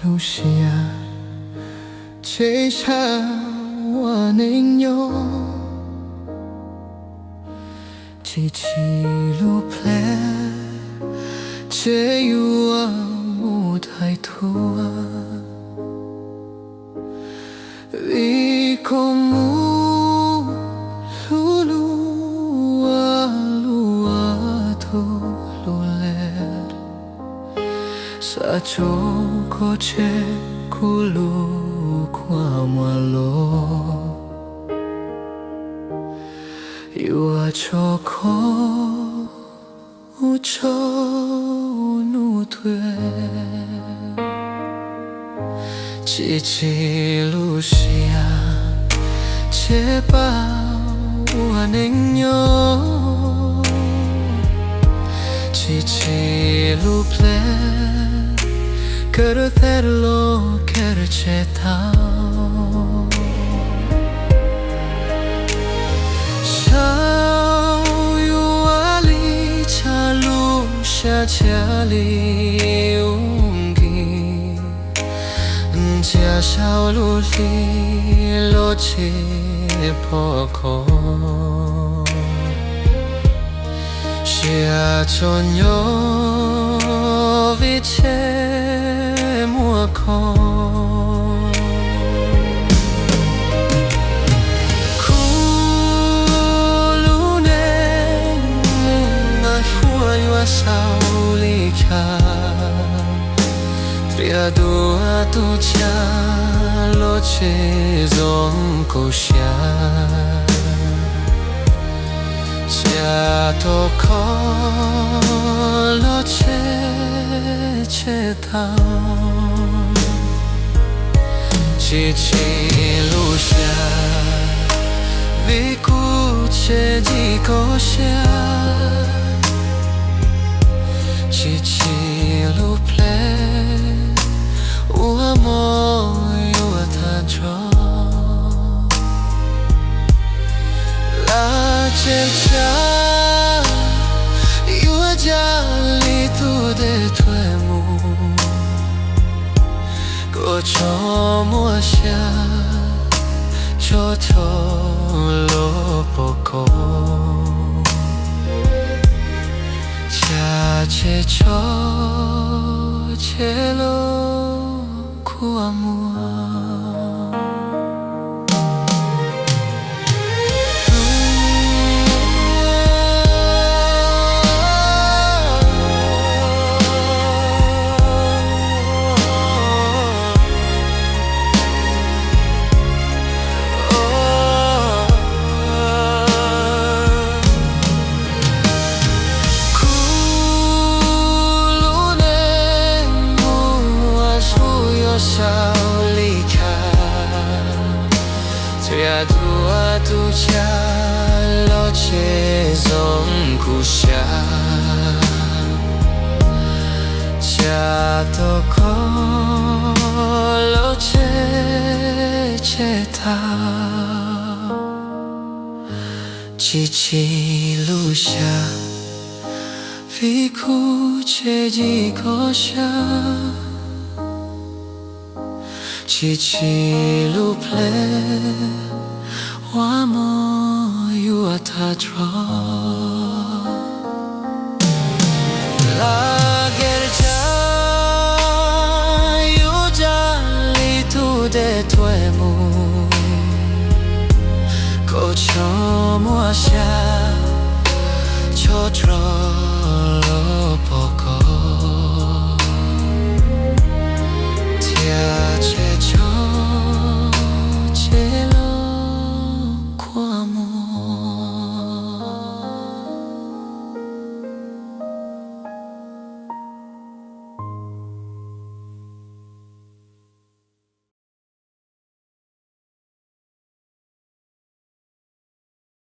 路西亚，这下我能有几起路 plan， 这有我舞台图啊，一公母路路啊路啊图路来，沙洲过切古路qua马路。我就可无愁怒对，几几路西啊，且把我能有，几几路 plan， 可太多可切到。家里勇气，家小路里落起破口，下中有为切莫空。Tria dua tu cha lo che zong ko sha cha to ko lo che ta chi lu sha vi ku che ji ko sha chi lu play o amor eu atancho la cerca eu ajali tu de tuemu ko chomo sha cho to lo poco che cho che lo cu amor. Tua tu cha lo che zong ku sha cha to ko lo che ta chi lu sha vi ku che ji ko sha chi lu play我莫有他draw。